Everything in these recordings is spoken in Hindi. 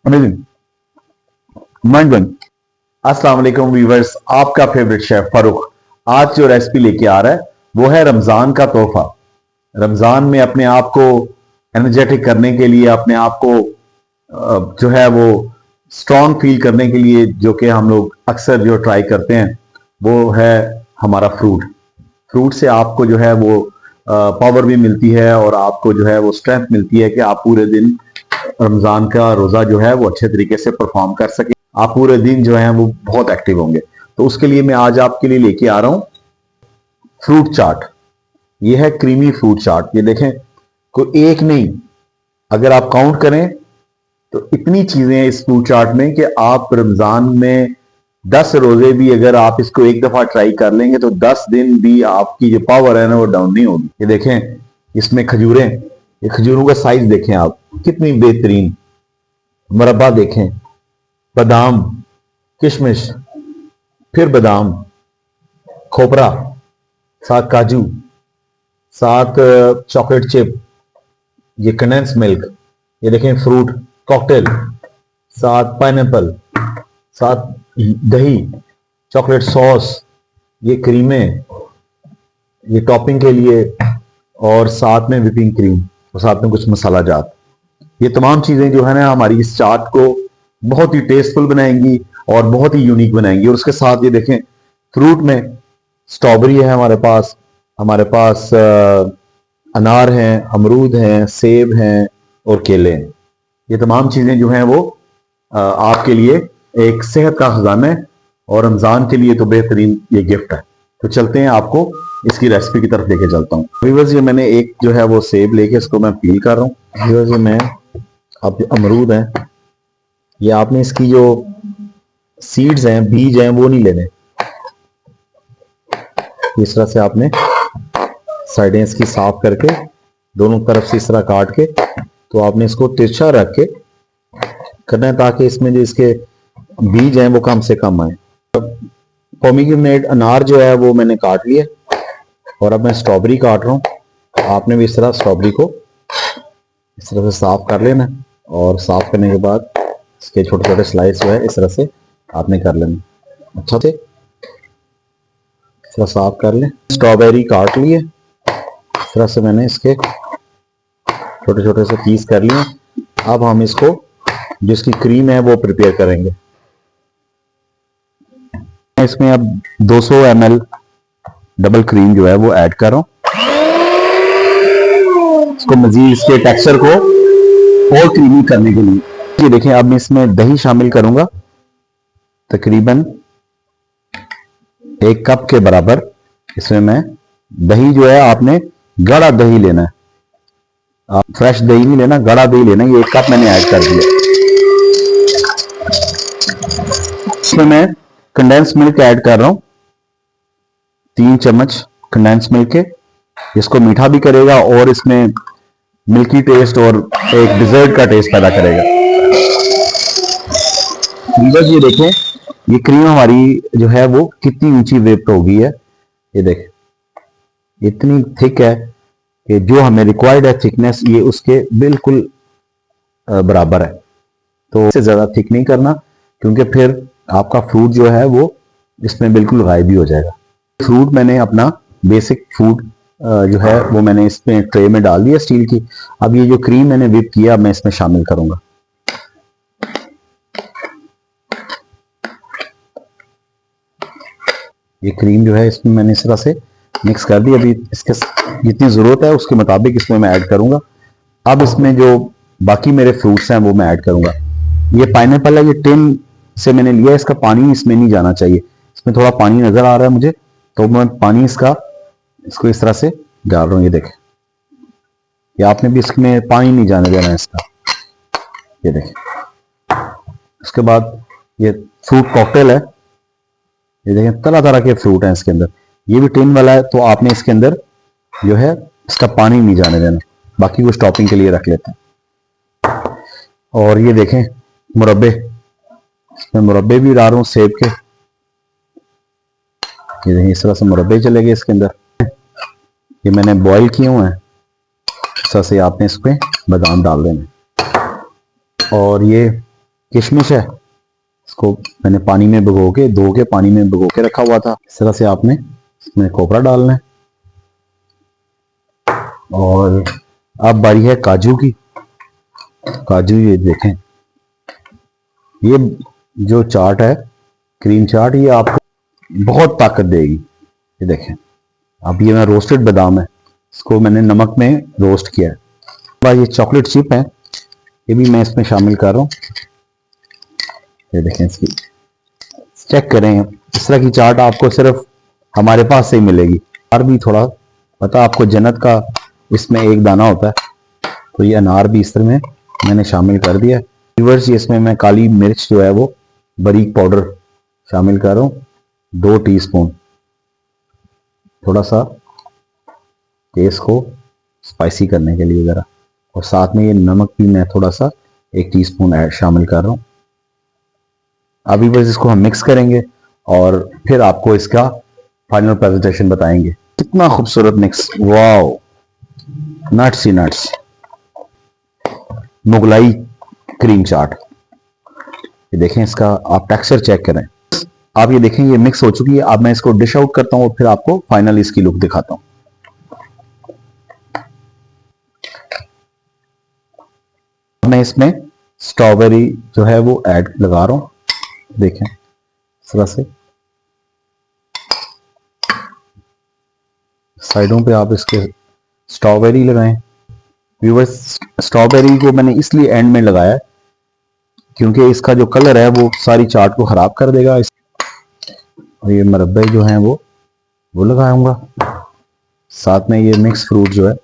Amazing mind blowing. अस्सलाम वालेकुम व्यूअर्स, आपका फेवरेट शेफ फारूक आज जो रेसिपी लेके आ रहा है वो है रमजान का तोहफा। रमजान में अपने आप को एनर्जेटिक करने के लिए, अपने आप को जो है वो स्ट्रॉन्ग फील करने के लिए, जो कि हम लोग अक्सर जो ट्राई करते हैं वो है हमारा फ्रूट। फ्रूट से आपको जो है वो पावर भी मिलती है और आपको जो है वो स्ट्रेंथ मिलती है कि आप पूरे दिन रमजान का रोजा जो है वो अच्छे तरीके से परफॉर्म कर सके। आप पूरे दिन जो है वो बहुत एक्टिव होंगे। तो उसके लिए मैं आज आपके लिए लेके आ रहा हूं फ्रूट चाट। ये है क्रीमी फ्रूट चाट। ये देखें, कोई एक नहीं, अगर आप काउंट करें तो इतनी चीजें हैं इस फ्रूट चाट में कि आप रमजान में 10 रोजे भी अगर आप इसको एक दफा ट्राई कर लेंगे तो 10 दिन भी आपकी जो पावर है ना वो डाउन नहीं होगी। ये देखें, इसमें खजूरें, ये खजूरों का साइज देखें आप, कितनी बेहतरीन। मुरब्बा देखें, बादाम, किशमिश, फिर बादाम, खोपरा, साथ काजू, साथ चॉकलेट चिप, ये कंडेंस मिल्क, ये देखें फ्रूट कॉकटेल, साथ पाइनएप्पल, साथ दही, चॉकलेट सॉस, ये क्रीमें, ये टॉपिंग के लिए, और साथ में व्हिपिंग क्रीम और साथ में कुछ मसाला जात। ये तमाम चीजें जो है ना हमारी इस चाट को बहुत ही टेस्टफुल बनाएंगी और बहुत ही यूनिक बनाएंगी। और उसके साथ ये देखें, फ्रूट में स्ट्रॉबेरी है हमारे पास अनार हैं, अमरूद हैं, सेब हैं और केले हैं। ये तमाम चीजें जो हैं वो आपके लिए एक सेहत का खजाना है और रमजान के लिए तो बेहतरीन ये गिफ्ट है। तो चलते हैं, आपको इसकी रेसिपी की तरफ लेके चलता हूँ। व्यूअर्स, ये मैंने एक जो है वो सेब लेके इसको मैं पील कर रहा हूँ। व्यूअर्स, ये मैं अब जो अमरूद है, ये आपने इसकी जो सीड्स हैं, बीज हैं, वो नहीं लेने। इस तरह से आपने साइडें इसकी साफ करके दोनों तरफ से इस तरह काट के तो आपने इसको तिरछा रख के करना है ताकि इसमें जो इसके बीज हैं वो कम से कम आए। पोमीग्रेनेट अनार जो है वो मैंने काट लिया और अब मैं स्ट्रॉबेरी काट रहा हूँ। आपने भी इस तरह स्ट्रॉबेरी को इस तरह से साफ कर लेना और साफ करने के बाद इसके छोटे छोटे स्लाइस जो है इस तरह से आपने कर लेना। अच्छा से इस तरह साफ कर लें। स्ट्रॉबेरी काट लिए, इस तरह से मैंने इसके छोटे छोटे से पीस कर लिए। अब हम इसको जो इसकी क्रीम है वो प्रिपेयर करेंगे। इसमें अब 200 ml डबल क्रीम जो है वो ऐड कर रहा हूं। इसको मजीद इसके टेक्सचर को और क्रीमी करने के लिए ये देखें, अब मैं इसमें दही शामिल करूंगा, तकरीबन 1 कप के बराबर। इसमें मैं दही जो है आपने गाढ़ा दही लेना है, आप फ्रेश दही नहीं लेना, गाढ़ा दही लेना। ये 1 कप मैंने ऐड कर दिया। इसमें मैं कंडेंस मिल्क ऐड कर रहा हूं, 3 चम्मच कंडेंस मिल्क के। इसको मीठा भी करेगा और इसमें मिल्की टेस्ट और एक डिजर्ट का टेस्ट पैदा करेगा। ये देखें, ये क्रीम हमारी जो है वो कितनी ऊंची वेप्ट हो गई है। ये देखें, इतनी थिक है कि जो हमें रिक्वायर्ड है थिकनेस, ये उसके बिल्कुल बराबर है। तो इससे ज्यादा थिक नहीं करना क्योंकि फिर आपका फ्रूट जो है वो इसमें बिल्कुल गायब ही हो जाएगा। फ्रूट मैंने अपना बेसिक फ्रूट जो है वो मैंने इसमें ट्रे में डाल दिया स्टील की। अब ये जो क्रीम मैंने व्हिप किया मैं इसमें शामिल करूंगा। ये क्रीम जो है इसमें मैंने इस तरह से मिक्स कर दी। अभी इसके जितनी जरूरत है उसके मुताबिक इसमें मैं ऐड करूंगा। अब इसमें जो बाकी मेरे फ्रूट्स हैं वो मैं ऐड करूंगा। ये पाइनएप्पल है, ये टिन से मैंने लिया, इसका पानी इसमें नहीं जाना चाहिए। इसमें थोड़ा पानी नजर आ रहा है मुझे, तो मैं पानी इसको इस तरह से डाल रहा हूँ। ये देखें, ये आपने भी इसमें पानी नहीं जाने देना है इसका। ये देखें, उसके बाद ये फ्रूट कॉकटेल है। ये देखें, तरह तरह के फ्रूट हैं इसके अंदर। ये भी टिन वाला है, तो आपने इसके अंदर जो है इसका पानी नहीं जाने देना, बाकी वो स्टॉपिंग के लिए रख लेते हैं। और ये देखें मुरब्बे, इसमें मुरब्बे भी डाल रहा हूँ सेब के। ये देखिए, इस तरह से मुरब्बे चलेंगे इसके अंदर। ये मैंने बॉईल किए हुए हैं। इस तरह से आपने इस पे बादाम डाल देने। और ये किशमिश है, इसको मैंने पानी में भिगो के, धो के पानी में भिगो के रखा हुआ था। इस तरह से आपने इसमें खोपरा डालना है। और अब बारी है काजू की। काजू ये देखें, ये जो चाट है, क्रीम चाट, ये आपको बहुत ताकत देगी। ये देखें, अब ये मैं रोस्टेड बादाम है, इसको मैंने नमक में रोस्ट किया है। भाई ये चॉकलेट चिप है, ये भी मैं इसमें शामिल कर रहा हूँ। ये देखें, इसकी चेक करें, इस तरह की चाट आपको सिर्फ हमारे पास से ही मिलेगी। और भी थोड़ा पता आपको, जन्नत का इसमें एक दाना होता है, तो ये अनार भी इस तरह में मैंने शामिल कर दिया। व्यूअर्स, इसमें मैं काली मिर्च जो है वो बारीक पाउडर शामिल कर रहा हूँ, 2 टीस्पून, थोड़ा सा टेस्ट को स्पाइसी करने के लिए ज़रा। और साथ में ये नमक भी मैं थोड़ा सा 1 टीस्पून ऐड शामिल कर रहा हूँ। अभी बस इसको हम मिक्स करेंगे और फिर आपको इसका फाइनल प्रेजेंटेशन बताएंगे। कितना खूबसूरत मिक्स, वाओ, नट्स ही नट्स, मुगलाई क्रीम चाट। ये देखें, इसका आप टेक्सचर चेक करें। आप ये देखें, ये मिक्स हो चुकी है। अब मैं इसको डिश आउट करता हूँ और फिर आपको फाइनल इसकी लुक दिखाता हूँ। मैं इसमें स्ट्रॉबेरी जो है वो ऐड लगा रहा हूँ। देखें, इस तरह से साइडों पे आप इसके स्ट्रॉबेरी लगाएं। व्यूअर्स, स्ट्रॉबेरी को मैंने इसलिए एंड में लगाया क्योंकि इसका जो कलर है वो सारी चाट को खराब कर देगा। और ये मुरब्बे जो हैं वो लगाऊंगा। साथ में ये मिक्स फ्रूट जो है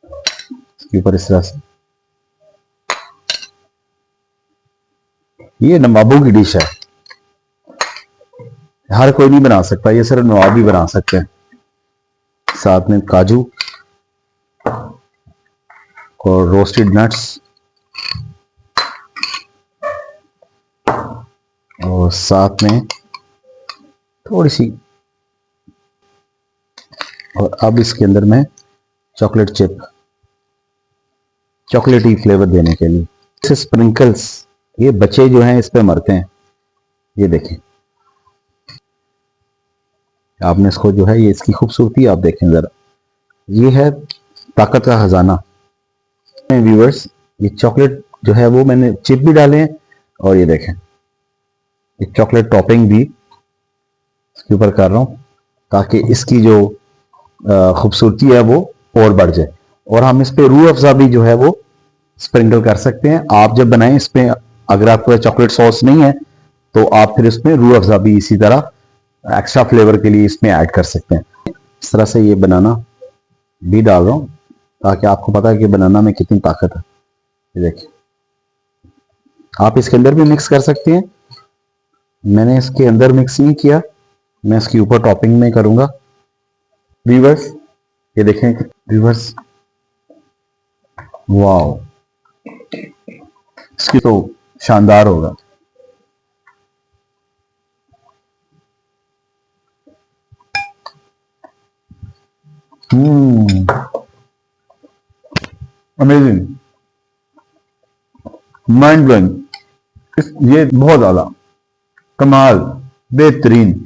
इसके ऊपर इस तरह से। ये नवाबों की डिश है, हर कोई नहीं बना सकता, ये सिर्फ नवाब ही बना सकते हैं। साथ में काजू और रोस्टेड नट्स, और साथ में थोड़ी सी, और अब इसके अंदर मैं चॉकलेट चिप, चॉकलेटी फ्लेवर देने के लिए इसे स्प्रिंकल्स, ये बच्चे जो हैं इस पे मरते हैं। ये देखें, आपने इसको जो है, ये इसकी खूबसूरती आप देखें जरा, ये है ताकत का खजाना। व्यूअर्स, ये चॉकलेट जो है वो मैंने चिप भी डाले हैं, और ये देखें, ये चॉकलेट टॉपिंग भी इसके ऊपर कर रहा हूं ताकि इसकी जो खूबसूरती है वो और बढ़ जाए। और हम इस पे रूह अफ़ज़ा भी जो है वो स्प्रिंकल कर सकते हैं। आप जब बनाएं इस पे, अगर आपको चॉकलेट सॉस नहीं है तो आप फिर इसमें रूह अफ़ज़ा भी इसी तरह एक्स्ट्रा फ्लेवर के लिए इसमें ऐड कर सकते हैं। इस तरह से ये बनाना भी डाल रहा हूं ताकि आपको पता है कि बनाना में कितनी ताकत है। ये देखिए, आप इसके अंदर भी मिक्स कर सकते हैं, मैंने इसके अंदर मिक्स नहीं किया, मैं इसके ऊपर टॉपिंग में करूंगा। व्यूअर्स, ये देखें व्यूअर्स, वाओ, इसकी तो शानदार होगा। अमेजिंग, माइंड ब्लोइंग, ये बहुत ज्यादा कमाल, बेहतरीन।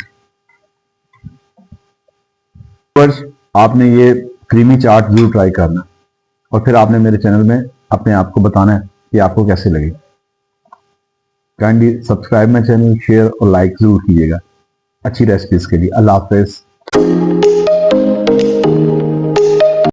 आपने ये क्रीमी चाट जरूर ट्राई करना और फिर आपने मेरे चैनल में अपने आप को बताना है कि आपको कैसे लगी। Kindly subscribe my channel, share और लाइक जरूर कीजिएगा अच्छी रेसिपीज के लिए। अल्लाह हाफ़िज़।